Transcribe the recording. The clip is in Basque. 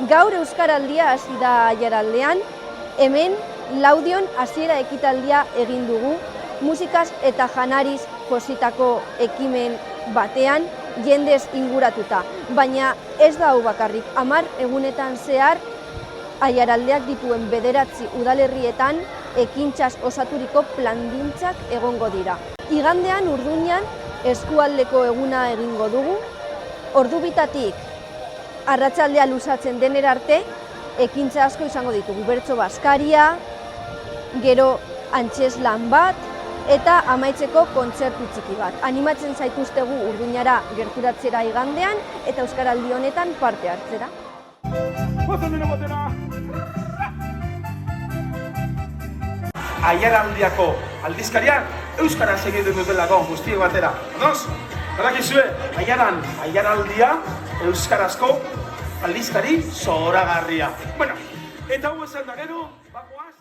Gaur Euskaraldia hasi da Aiaraldean, hemen Laudion hasiera ekitaldia egin dugu, musikaz eta janariz jositako ekimen batean, jendez inguratuta. Baina ez da hau bakarrik, 10 egunetan zehar Aiaraldeak dituen 9 udalerrietan ekintzaz osaturiko plangintxak egongo dira. Igandean Urduñan eskualdeko eguna egingo dugu, ordubitatik arratsaldea luzatzen denera arte, ekintza asko izango ditugu. Bertso bazkaria, gero antzeslan bat, eta amaitzeko kontzertu txiki bat. Animatzen zaituztegu Urduñara gerturatzera igandean, eta Euskaraldi honetan parte hartzera. Aiaraldiako aldizkaria euskaraz egiten dutelako guztiek batera. Ados? Badakizue, Aiaraldia euskarazko aldizkari zoragarria. Bueno, eta hau esan da gero, bakoaz.